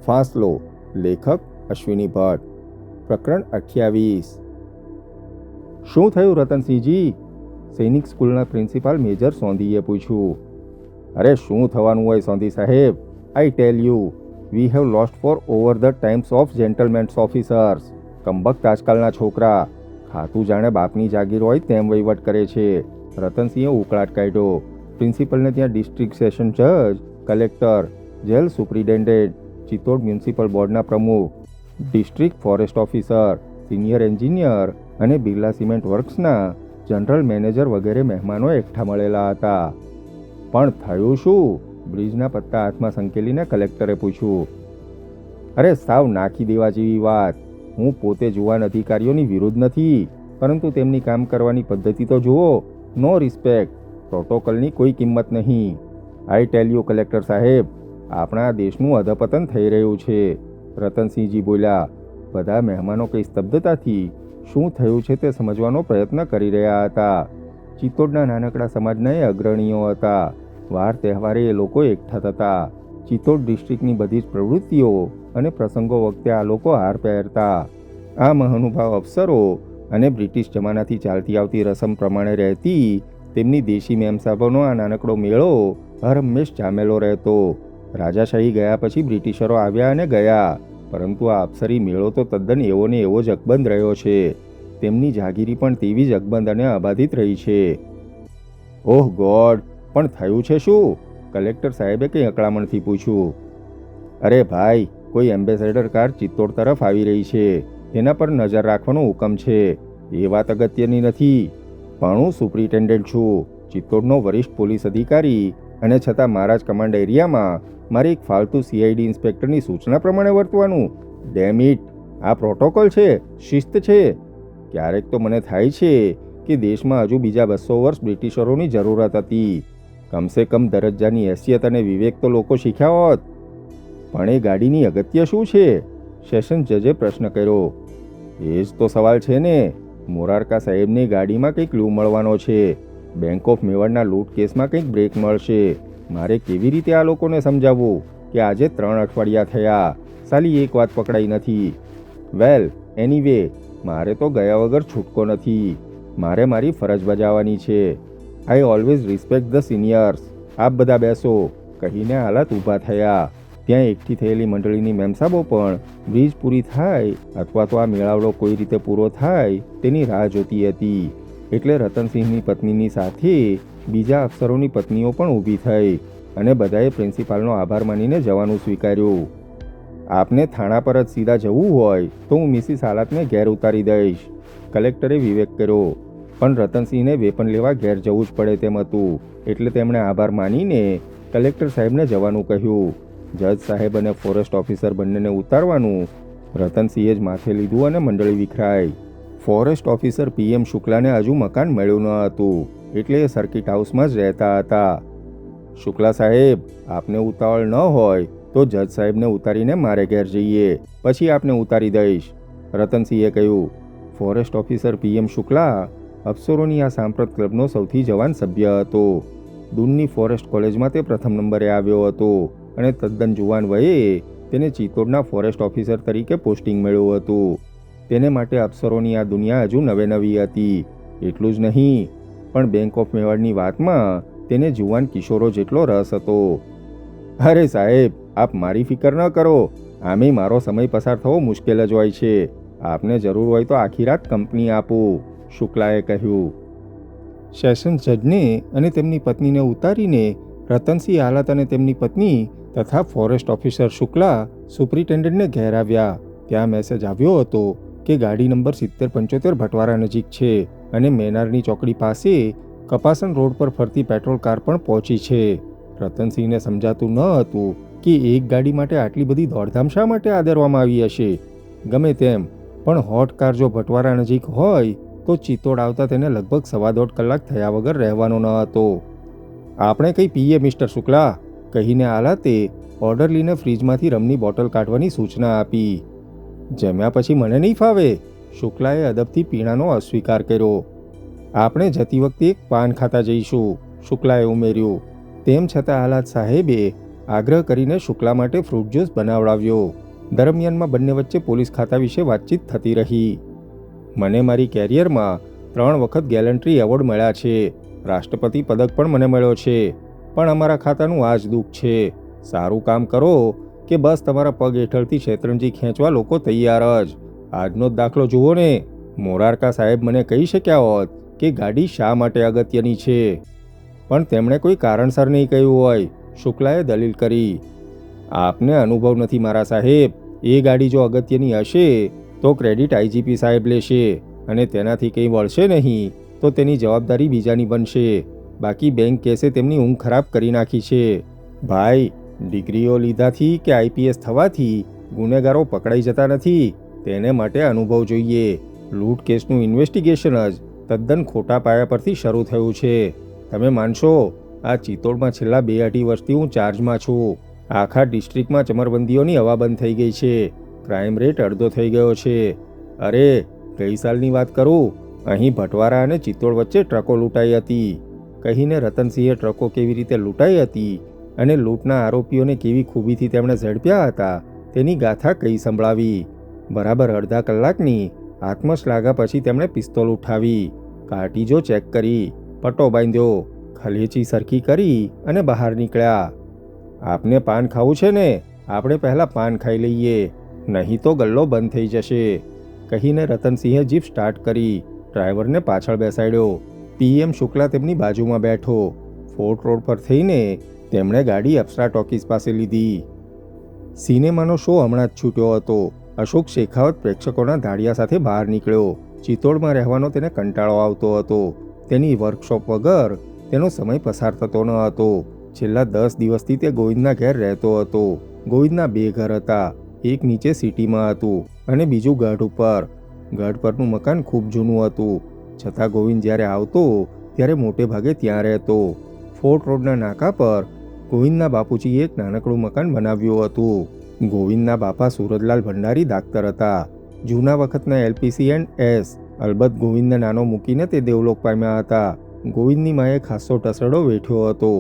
ફાસલો. લેખક અશ્વિની ભટ્ટ. પ્રકરણ 28. શું થયું રતનસિંહજી? સૈનિક સ્કૂલના પ્રિન્સિપાલ મેજર સોંધીએ પૂછ્યું. અરે શું થવાનું હોય સોંધી સાહેબ, I tell you, we have lost forever the times of gentlemen's officers. કંબક્ત આજકાલના છોકરા ખાતું જાણે બાપની જાગીર હોય તેમ વહીવટ કરે છે. રતનસિંહે ઉકળાટ કાઢ્યો. પ્રિન્સિપલને ત્યાં ડિસ્ટ્રિક્ટ સેશન જજ, collector, jail superintendent, Chittor municipal બોર્ડના પ્રમુખ, district forest officer, senior engineer અને બિરલા સિમેન્ટ વર્ક્સના જનરલ મેનેજર વગેરે મહેમાનો એકઠા મળેલા હતા. પણ થયું શું? બ્રિજના પત્તા હાથમાં સંકેલીને કલેક્ટરે પૂછ્યું. અરે સાવ નાખી દેવા જેવી વાત. હું પોતે જુવાન અધિકારીઓની વિરુદ્ધ નથી, પરંતુ તેમની કામ કરવાની પદ્ધતિ તો જુઓ. નો રિસ્પેક્ટ, પ્રોટોકોલની કોઈ કિંમત નહીં. આઈ ટેલ યુ કલેક્ટર સાહેબ, આપણા દેશનું અધપતન થઈ રહ્યું છે. રતનસિંહજી બોલ્યા. બધા મહેમાનો કઈ સ્તબ્ધતાથી શું થયું છે તે સમજવાનો પ્રયત્ન કરી રહ્યા હતા. ચિત્તોડના નાનકડા સમાજના એ અગ્રણીઓ હતા. વાર તહેવારે એ લોકો એકઠા થતા. ચિત્તોડ ડિસ્ટ્રિક્ટની બધી જ પ્રવૃત્તિઓ અને પ્રસંગો વખતે આ લોકો હાર પહેરતા. આ મહાનુભાવ અફસરો અને બ્રિટિશ જમાનાથી ચાલતી આવતી રસમ પ્રમાણે રહેતી તેમની દેશી મેમસાબોનો આ નાનકડો મેળો હર હંમેશ જામેલો રહેતો. રાજાશાહી ગયા પછી બ્રિટિશરો આવ્યા અને ગયા, પરંતુ આ અફસરી મેળો તો તદ્દન એવો ને એવો જ અકબંધ રહ્યો છે. તેમની જાગીરી પણ તેવી જ અકબંધ અને અબાધિત રહી છે. ઓહ ગોડ, પણ થયું છે શું? કલેક્ટર સાહેબે કંઈ અકળામણથી પૂછ્યું. અરે ભાઈ, કોઈ એમ્બેસેડર કાર ચિત્તોડ તરફ આવી રહી છે, તેના પર નજર રાખવાનો હુકમ છે. એ વાત અગત્યની નથી, પણ હું સુપ્રિન્ટેન્ડન્ટ છું, ચિત્તોડનો વરિષ્ઠ પોલીસ અધિકારી, અને છતાં મારા જ કમાન્ડ એરિયામાં મારી એક ફાલતુ CID ઇન્સ્પેક્ટરની સૂચના પ્રમાણે વર્તવાનું. ડેમ ઇટ, આ પ્રોટોકોલ છે, શિસ્ત છે. ક્યારેક તો મને થાય છે કે દેશમાં હજુ બીજા 200 વર્ષ બ્રિટિશરોની જરૂરત હતી. કમસે કમ દરજ્જાની હેસિયત અને વિવેક તો લોકો શીખ્યા હોત. પણ એ ગાડીની અગત્ય શું છે? સેશન જજે પ્રશ્ન કર્યો. એ જ તો સવાલ છે ને. મોરારકા સાહેબની ગાડીમાં કંઈક ક્લુ મળવાનો છે. બેંક ઓફ મેવાડના લૂંટ કેસમાં કંઈક બ્રેક મળશે. મારે કેવી રીતે આ લોકોને સમજાવવું કે આજે 3 અઠવાડિયા થયા, સાલી એક વાત પકડાઈ નથી. વેલ, એનીવે, મારે તો ગયા વગર છૂટકો નથી. મારે મારી ફરજ બજાવવાની છે. I always respect the seniors. આપ બધા બેસો, કહીને હાલાત ઊભા થયા. ત્યાં એકઠી થયેલી મંડળીની મેમસાબો પણ બ્રિજ પૂરી થાય અથવા તો આ મેળાવડો કોઈ રીતે પૂરો થાય તેની રાહ જોતી હતી. એટલે રતનસિંહની પત્નીની સાથે બીજા અફસરોની પત્નીઓ પણ ઊભી થઈ અને બધાએ પ્રિન્સિપાલનો આભાર માનીને જવાનું સ્વીકાર્યું. આપને થાણા પર જ સીધા જવું હોય તો હું મિસિસ હાલાતને ઘેર ઉતારી દઈશ, કલેક્ટરે વિવેક કર્યો. પણ રતનસિંહને વેપન લેવા ઘેર જવું જ પડે તેમ હતું, એટલે તેમણે આભાર માનીને કલેક્ટર સાહેબને જવાનું કહ્યું. જજ સાહેબ અને ફોરેસ્ટ ઓફિસર બંનેને ઉતારવાનું રતનસિંહે જ માથે લીધું અને મંડળી વિખરાઈ. ફોરેસ્ટ ઓફિસર PM શુક્લાને હજુ મકાન મળ્યું ન હતું, એટલે એ સર્કિટ હાઉસમાં જ રહેતા હતા. શુક્લા સાહેબ, આપને ઉતાવળ ન હોય તો જજ સાહેબને ઉતારીને મારે ઘેર જઈએ, પછી આપને ઉતારી દઈશ, રતનસિંહે કહ્યું. ફોરેસ્ટ ઓફિસર PM શુક્લા અફસરોની આ સાંપ્રત ક્લબનો સૌથી જવાન સભ્ય હતો. દૂરની ફોરેસ્ટ કોલેજમાં તે પ્રથમ નંબરે આવ્યો હતો અને તદ્દન જુવાન વયે તેને ચિત્તોડના ફોરેસ્ટ ઓફિસર તરીકે પોસ્ટિંગ મળ્યું હતું. તેને માટે અફસરોની આ દુનિયા હજુ નવે નવી હતી. એટલું જ નહીં, પણ બેંક ઓફ મેવાડની વાતમાં તેને જુવાન કિશોરો જેટલો રસ હતો. અરે સાહેબ, આપ મારી ફિકર ન કરો. આમે મારો સમય પસાર થવો મુશ્કેલ જ હોય છે. આપને જરૂર હોય તો આખી રાત કંપની આપું, શુક્લાએ કહ્યું. સેશન જજને અને તેમની પત્નીને ઉતારીને રતનસિંહ હાલાત અને તેમની પત્ની તથા ફોરેસ્ટ ઓફિસર શુક્લા સુપ્રિન્ટેન્ડન્ટને ઘેર આવ્યા. ત્યાં મેસેજ આવ્યો હતો કે ગાડી નંબર 7075 ભટવારા નજીક છે અને મેનારની ચોકડી પાસે કપાસન રોડ પર ફરતી પેટ્રોલ કાર પણ પહોંચી છે. રતનસિંહને સમજાતું ન હતું કે એક ગાડી માટે આટલી બધી દોડધામ શા માટે આદરવામાં આવી હશે. ગમે તેમ, પણ હોટ કાર જો ભટવારા નજીક હોય તો ચિત્તોડ આવતા તેને લગભગ 1.25 કલાક થયા વગર રહેવાનો ન હતો. આપણે કંઈ પીએ મિસ્ટર શુક્લા, કહીને હાલાતે ઓર્ડરલીને ફ્રીજમાંથી રમની બોટલ કાઢવાની સૂચના આપી. જમ્યા પછી મને નહીં ફાવે, શુક્લાએ અદબથી પીણાનો અસ્વીકાર કર્યો. આપણે જતી વખતે એક પાન ખાતા જઈશું, શુક્લાએ ઉમેર્યું. તેમ છતાં હાલાત સાહેબે આગ્રહ કરીને શુક્લા માટે ફ્રૂટ જ્યુસ બનાવડાવ્યો. દરમિયાનમાં બંને વચ્ચે પોલીસ ખાતા વિશે વાતચીત થતી રહી. મને મારી કેરિયરમાં 3 વખત ગેલન્ટ્રી એવોર્ડ મળ્યા છે. રાષ્ટ્રપતિ પદક પણ મને મળ્યો છે. પણ અમારા ખાતાનું આ જ દુઃખ છે. સારું કામ કરો કે બસ તમારા પગ હેઠળથી શેતરંજી ખેંચવા લોકો તૈયાર જ. આજનો જ દાખલો જુઓ ને. મોરારકા સાહેબ મને કહી શક્યા હોત કે ગાડી શા માટે અગત્યની છે, પણ તેમણે કોઈ કારણસર નહીં કહ્યું હોય, શુક્લાએ દલીલ કરી. આપને અનુભવ નથી મારા સાહેબ. એ ગાડી જો અગત્યની હશે તો ક્રેડિટ આઈજીપી સાહેબ લેશે, અને તેનાથી કંઈ વળશે નહીં તો તેની જવાબદારી બીજાની બનશે. બાકી બેંક કહેશે તેમની ઊંઘ ખરાબ કરી નાખી છે. ભાઈ, ડિગ્રીઓ લીધાથી કે આઈપીએસ થવાથી ગુનેગારો પકડાઈ જતા નથી. તેને માટે અનુભવ જોઈએ. લૂંટ કેસનું ઇન્વેસ્ટિગેશન જ તદ્દન ખોટા પાયા પરથી શરૂ થયું છે. તમે માનશો, આ ચિત્તોડમાં છેલ્લા 2-2.5 વર્ષથી હું ચાર્જમાં છું. આખા ડિસ્ટ્રિક્ટમાં ચમરબંધીઓની હવા બંધ થઈ ગઈ છે. ક્રાઇમ રેટ અડધો થઈ ગયો છે. અરે, ગઈ સાલની વાત કરું, અહીં ભટવારા અને ચિત્તોડ વચ્ચે ટ્રકો લૂંટાઈ હતી. કહીને રતનસિંહે ટ્રકો કેવી રીતે લૂંટાઈ હતી અને લૂંટના આરોપીઓને કેવી ખૂબીથી તેમણે ઝડપ્યા હતા તેની ગાથા કહી સંભળાવી. બરાબર અડધા કલાકની આત્મશ્લાઘા પછી તેમણે પિસ્તોલ ઉઠાવી, કાર્ટીજો ચેક કરી, પટ્ટો બાંધ્યો, ખલેચી સરખી કરી અને બહાર નીકળ્યા. આપને પાન ખાવું છે ને? આપણે પહેલાં પાન ખાઈ લઈએ, નહીં તો ગલ્લો બંધ થઈ જશે. કહીને રતનસિંહે જીપ સ્ટાર્ટ કરી, ડ્રાઈવરને પાછળ બેસાડ્યો. પીએમ શુક્લા તેમની બાજુમાં બેઠો. ફોર્ટ રોડ પર થઈને તેમણે ગાડી અપ્સરા ટોકીઝ પાસે લીધી. સિનેમાનો શો હમણાં જ છૂટ્યો હતો. અશોક શેખાવત પ્રેક્ષકોના ધાડિયા સાથે બહાર નીકળ્યો. ચિત્તોડમાં રહેવાનો તેને કંટાળો આવતો હતો. તેની વર્કશોપ વગર તેનો સમય પસાર થતો ન હતો. છેલ્લા 10 દિવસથી તે ગોવિંદના ઘેર રહેતો હતો. ગોવિંદના 2 ઘર હતા. એક નીચે સિટીમાં હતું અને બીજું ગઢ ઉપર. ગઢ પરનું મકાન ખૂબ જૂનું હતું, છતાં ગોવિંદ જ્યારે આવતો ત્યારે મોટે ભાગે ત્યાં રહેતો. ફોર્ટ રોડના નાકા પર ગોવિંદના બાપુજીએ એક નાનકડું મકાન બનાવ્યું હતું. ગોવિંદના બાપા સુરજલાલ ભંડારી દાક્તર હતા. જૂના વખતના LPC&S. અલબત્ત ગોવિંદને નાનો મૂકીને તે દેવલોક પામ્યા હતા. ગોવિંદની માએ ખાસો ટસરડો વેઠ્યો હતો.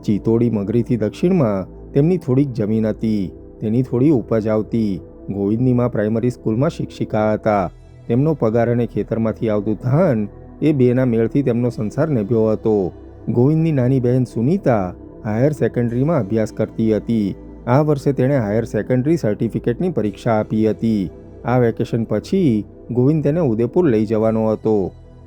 ચિત્તોડી મગરીથી દક્ષિણમાં તેમની થોડીક જમીન હતી. તેની થોડી ઉપજ આવતી. ગોવિંદની મા પ્રાઇમરી સ્કૂલમાં શિક્ષિકા હતા. તેમનો પગાર અને ખેતરમાંથી આવતું ધાન એ બેના મેળથી તેમનો સંસાર નિભ્યો હતો. ગોવિંદની નાની બહેન સુનીતા હાયર સેકન્ડરીમાં અભ્યાસ કરતી હતી. આ વર્ષે તેણે હાયર સેકન્ડરી સર્ટિફિકેટની પરીક્ષા આપી હતી. આ વેકેશન પછી ગોવિંદ તેને ઉદયપુર લઈ જવાનો હતો.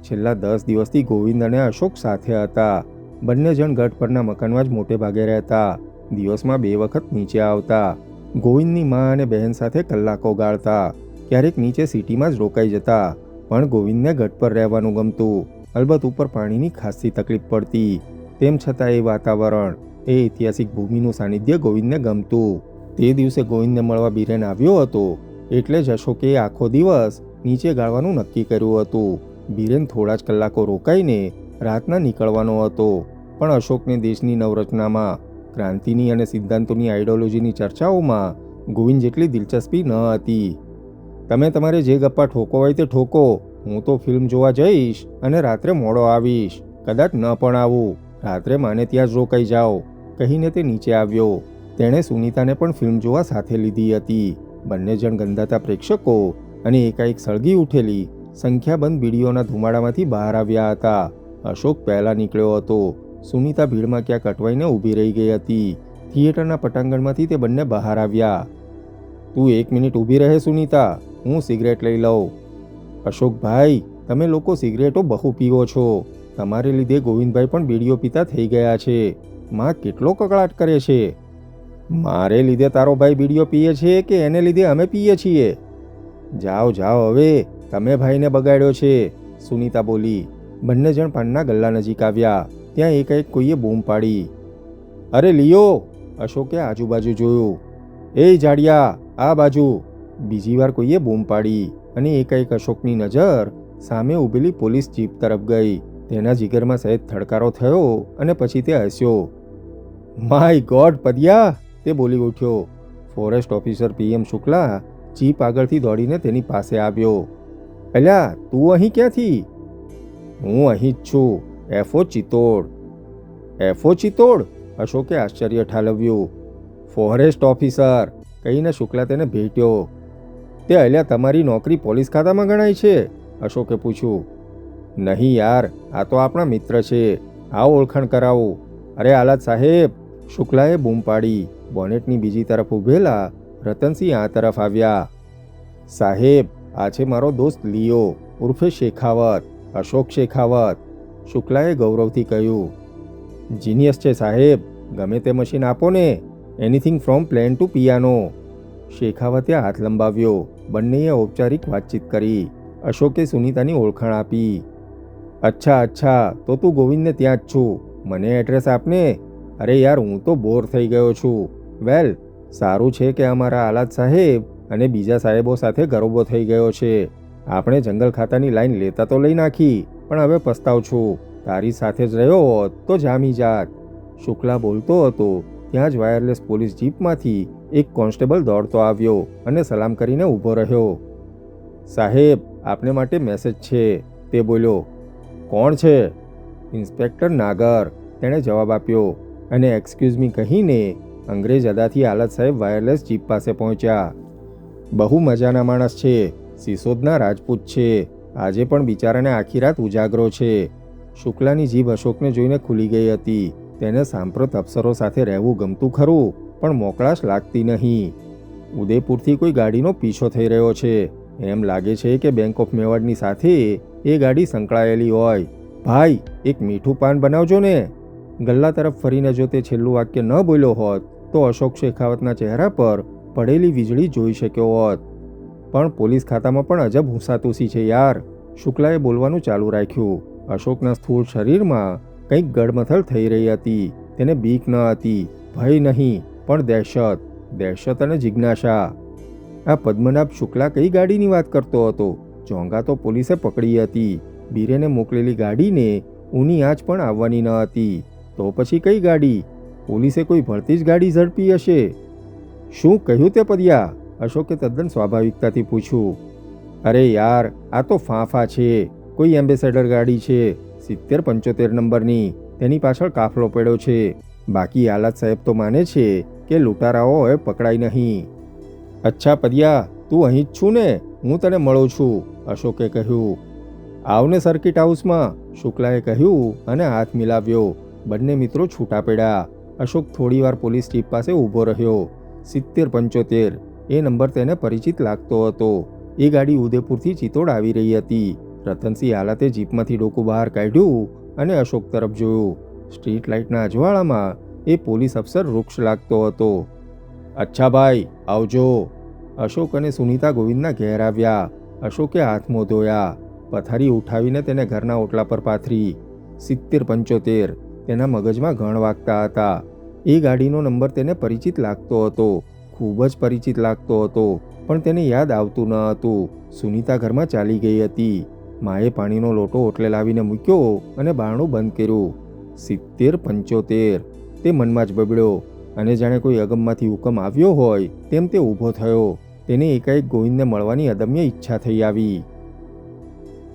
છેલ્લા 10 દિવસથી ગોવિંદ અને અશોક સાથે હતા. બંને જણ ગઢ પરના મકાનમાં જ મોટે ભાગે રહેતા. દિવસમાં 2 વખત નીચે આવતા. ગોવિંદની મા અને બહેન સાથે કલાકો ગાળતા. ક્યારેક નીચે સિટીમાં જ રોકાઈ જતા. પણ ગોવિંદને ગઢ પર રહેવાનું ગમતું. અલબત્ત ઉપર પાણીની ખાસી તકલીફ પડતી. તેમ છતાં એ વાતાવરણ, એ ઐતિહાસિક ભૂમિનું સાનિધ્ય ગોવિંદને ગમતું. તે દિવસે ગોવિંદને મળવા બિરેન આવ્યો હતો, એટલે જ અશોકે આખો દિવસ નીચે ગાળવાનું નક્કી કર્યું હતું. બિરેન થોડા જ કલાકો રોકાઈને રાતના નીકળવાનો હતો. પણ અશોકને દેશની નવરચનામાં, ક્રાંતિની અને સિદ્ધાંતોની આઇડિયોલોજીની ચર્ચાઓમાં ગોવિંદ જેટલી દિલચસ્પી ન હતી. તમે તમારે જે ગપ્પા ઠોકો હોય તે ઠોકો. હું તો ફિલ્મ જોવા જઈશ અને રાત્રે મોડો આવીશ. કદાચ ન પણ આવું. રાત્રે માને ત્યાં જ રોકાઈ જાઓ. કહીને તે નીચે આવ્યો. તેણે સુનીતાને પણ ફિલ્મ જોવા સાથે લીધી હતી. બંને જણ ગંધાતા પ્રેક્ષકો અને એકાએક સળગી ઉઠેલી સંખ્યાબંધ બીડીઓના ધુમાડામાંથી બહાર આવ્યા હતા. અશોક પહેલા નીકળ્યો હતો. સુનીતા ભીડમાં ક્યાંક અટવાઈને ઊભી રહી ગઈ હતી. થિયેટરના પટાંગણમાંથી તે બંને બહાર આવ્યા. તું 1 મિનિટ ઊભી રહે સુનીતા, હું સિગરેટ લઈ લઉં. અશોકભાઈ, તમે લોકો સિગરેટો બહુ પીવો છો. તમારે લીધે ગોવિંદભાઈ પણ બીડીઓ પીતા થઈ ગયા છે. માં કેટલો કકળાટ કરે છે. મારે લીધે તારો ભાઈ બીડીઓ પીએ છે કે એને લીધે અમે પીએ છીએ? જાઓ જાઓ હવે, તમે ભાઈને બગાડ્યો છે, સુનીતા બોલી. બંને જણ પાનના ગલ્લા નજીક આવ્યા. ત્યાં એકાએક કોઈએ બૂમ પાડી. અરે લિયો! અશોકે આજુબાજુ જોયું. એ જાડિયા, આ બાજુ! બીજી વાર કોઈએ બૂમ પાડી અને એકાએક અશોકની નજર સામે ઊભેલી પોલીસ જીપ તરફ ગઈ. તેના જીગરમાં સહેજ થડકારો થયો અને પછી તે હસ્યો. My God પદિયા! તે બોલી ઉઠ્યો. Forest officer PM Shukla jeep આગળથી દોડીને તેની પાસે આવ્યો. અલ્યા, તું અહીં ક્યાંથી? હું અહીં જ છું. એફઓ ચિત્તોડ. એફઓ ચિત્તોડ? અશોકે આશ્ચર્ય ઠાલવ્યું. ફોરેસ્ટ ઓફિસર કહીને શુક્લા તેને ભેટ્યો. તે અલ્યા તમારી નોકરી પોલીસ ખાતામાં ગણાય છે? અશોકે પૂછ્યું. નહીં યાર, આ તો આપણા મિત્ર છે, આવો ઓળખાણ કરાવું. અરે આલાદ સાહેબ, શુક્લાએ બૂમ પાડી. બોનેટની બીજી તરફ ઊભેલા રતનસિંહ આ તરફ આવ્યા. સાહેબ, આ છે મારો દોસ્ત લિયો ઉર્ફે શેખાવત, અશોક શેખાવત, શુક્લાએ ગૌરવથી કહ્યું. જીનિયસ છે સાહેબ, ગમે તે મશીન આપો ને, anything from plane to piano. શેખાવતે હાથ લંબાવ્યો. બંનેએ ઔપચારિક વાતચીત કરી. અશોકે સુનીતાની ઓળખાણ આપી. અચ્છા અચ્છા, તો તું ગોવિંદને ત્યાં જ છું, મને એડ્રેસ આપને. અરે યાર, હું તો બોર થઈ ગયો છું. વેલ, સારું છે કે અમારા આલાદ સાહેબ અને બીજા સાહેબો સાથે ગરોબો થઈ ગયો છે. આપણે જંગલ ખાતાની લાઈન લેતા તો લઈ નાખી, પણ હવે પસ્તાવ છું. તારી સાથે જ રહ્યો હોત તો જામી જાત. શુક્લા બોલતો હતો ત્યાં જ વાયરલેસ પોલીસ જીપમાંથી એક કોન્સ્ટેબલ દોડતો આવ્યો અને સલામ કરીને ઊભો રહ્યો. સાહેબ, આપને માટે મેસેજ છે, તે બોલ્યો. કોણ છે? ઇન્સ્પેક્ટર નાગર, તેણે જવાબ આપ્યો અને એક્સક્યુઝ મી કહીને અંગ્રેજ અદાથી આલાદ સાહેબ વાયરલેસ જીપ પાસે પહોંચ્યા. બહુ મજાના માણસ છે, સિસોદના રાજપૂત છે. આજે પણ બિચારાને આખી રાત ઉજાગરો છે. શુક્લાની જીભ અશોકને જોઈને ખુલી ગઈ હતી. તેને સાંપ્રત અફસરો સાથે રહેવું ગમતું ખરું, પણ મોકળાશ લાગતી નહીં. ઉદયપુરથી કોઈ ગાડીનો પીછો થઈ રહ્યો છે. એમ લાગે છે કે બેંક ઓફ મેવાડની સાથે એ ગાડી સંકળાયેલી હોય. ભાઈ, એક મીઠું પાન બનાવજો ને. ગલ્લા તરફ ફરીને જો તે છેલ્લું વાક્ય ન બોલ્યો હોત તો અશોક શેખાવતના ચહેરા પર પડેલી વીજળી જોઈ શક્યો હોત. પણ પોલીસ ખાતામાં પણ અજબ હુંસાતુસી છે યાર, શુક્લાએ બોલવાનું ચાલુ રાખ્યું. અશોકના સ્થૂળ શરીરમાં કંઈક ગડમથલ થઈ રહી હતી. તેને બીક ન હતી, ભય નહીં, પણ દહેશત. દહેશત અને જિજ્ઞાસા. આ પદ્મનાભ શુક્લા કઈ ગાડીની વાત કરતો હતો? ચોંગા તો પોલીસે પકડી હતી. બીરેને મોકલેલી ગાડીને ઊની આંચ પણ આવવાની ન હતી. તો પછી કઈ ગાડી? પોલીસે કોઈ ભળતી જ ગાડી ઝડપી હશે. શું કહ્યું તે પદ્યા? અશોકે તદ્દન સ્વાભાવિકતાથી પૂછ્યું. અરે યાર, આ તો ફાંફા છે. કોઈ એમ્બેસેડર ગાડી છે, 7075 નંબરની. તેની પાછળ કાફલો પડ્યો છે. બાકી આલાદ સાહેબ તો માને છે કે લૂંટારાઓ હવે પકડાય નહીં. અચ્છા પદ્યા, તું અહીં જ છું ને? હું તને મળું છું, અશોકે કહ્યું. આવને સર્કિટ હાઉસમાં, શુક્લાએ કહ્યું અને હાથ મિલાવ્યો. બંને મિત્રો છૂટા પડ્યા. અશોક થોડીવાર પોલીસ જીપ પાસે ઊભો રહ્યો. 7075 એ નંબર તેને પરિચિત લાગતો હતો. એ ગાડી ઉદયપુરથી ચિત્તોડ આવી રહી હતી. રતનસિંહ આલાતે જીપમાંથી ડોકું બહાર કાઢ્યું અને અશોક તરફ જોયું. સ્ટ્રીટ લાઇટના અજવાળામાં એ પોલીસ અફસર વૃક્ષ લાગતો હતો. અચ્છા ભાઈ, આવજો. અશોક અને સુનીતા ગોવિંદના ઘેર આવ્યા. અશોકે હાથ મોં ધોયા. પથારી ઉઠાવીને તેને ઘરના ઓટલા પર પાથરી. 7075 તેના મગજમાં ઘણ વાગતા હતા. એ ગાડીનો નંબર તેને પરિચિત લાગતો હતો, ખૂબ જ પરિચિત લાગતો હતો, પણ તેને યાદ આવતું ન હતું. સુનીતા ઘરમાં ચાલી ગઈ હતી. માએ પાણીનો લોટો ઓટલે લાવીને મૂક્યો અને બારણું બંધ કર્યું. 7075 તે મનમાં જ બબડ્યો અને જાણે કોઈ અગમમાંથી હુકમ આવ્યો હોય તેમ તે ઊભો થયો. તેને એકાએક ગોવિંદને મળવાની અદમ્ય ઈચ્છા થઈ આવી.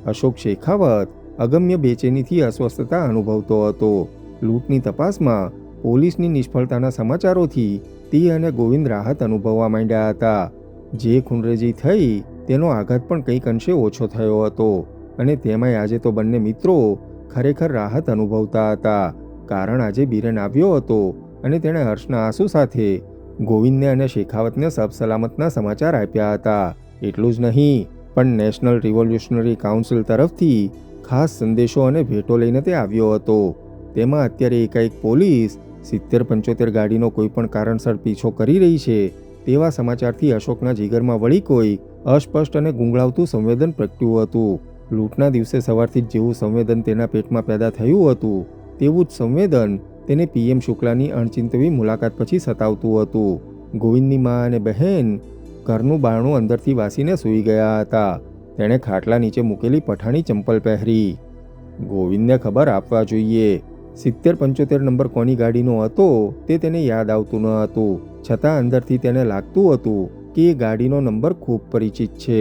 અશોક શેખાવત અગમ્ય બેચેનીથી અસ્વસ્થતા અનુભવતો હતો. લૂંટની તપાસમાં પોલીસની નિષ્ફળતાના સમાચારોથી તે અને ગોવિંદ રાહત અનુભવવા માંડ્યા હતા. જે ખૂનરેજી થઈ તેનો આઘાત પણ કંઈક અંશે ઓછો થયો હતો અને તેમાંય આજે તો બંને મિત્રો ખરેખર રાહત અનુભવતા હતા. કારણ આજે બીરેન આવ્યો હતો અને તેણે હર્ષના આંસુ સાથે ગોવિંદને અને શેખાવતને સબસલામતના સમાચાર આપ્યા હતા. એટલું જ નહીં, પણ નેશનલ રિવોલ્યુશનરી કાઉન્સિલ તરફથી ખાસ સંદેશો અને ભેટો લઈને તે આવ્યો હતો. તેમાં અત્યારે એકાએક પોલીસ 7075 ગાડીનો કોઈ પણ કારણસર પીછો કરી રહી છે તેવા સમાચારથી અશોકના જીગરમાં વળી કોઈ અસ્પષ્ટ અને ગુંગળાવતું સંવેદન પ્રગટ્યું હતું. લૂંટના દિવસે સવારથી જ જેવું સંવેદન તેના પેટમાં પેદા થયું હતું તેવું જ સંવેદન તેને પીએમ શુક્લાની અણચિંતવી મુલાકાત પછી સતાવતું હતું. ગોવિંદની મા અને બહેન ઘરનું બારણું અંદરથી વાસીને સૂઈ ગયા હતા. તેણે ખાટલા નીચે મૂકેલી પઠાણી ચંપલ પહેરી. ગોવિંદને ખબર આપવા જોઈએ. 7075 નંબર કોની ગાડીનો હતો તે તેને યાદ આવતું ન હતું, છતાં અંદરથી તેને લાગતું હતું કે એ ગાડીનો નંબર ખૂબ પરિચિત છે.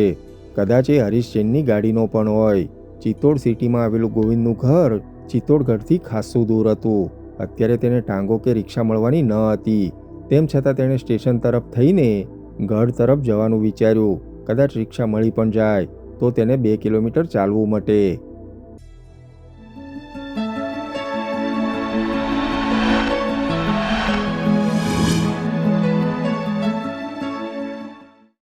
કદાચ એ હરીશ જૈનની ગાડીનો પણ હોય. ચિત્તોડ સિટીમાં આવેલું ગોવિંદનું ઘર ચિત્તોડગઢથી ખાસ્સું દૂર હતું. અત્યારે તેને ટાંગો કે રિક્ષા મળવાની ન હતી. તેમ છતાં તેણે સ્ટેશન તરફ થઈને ગઢ તરફ જવાનું વિચાર્યું. કદાચ રિક્ષા મળી પણ જાય તો તેને 2 કિલોમીટર ચાલવું મટે.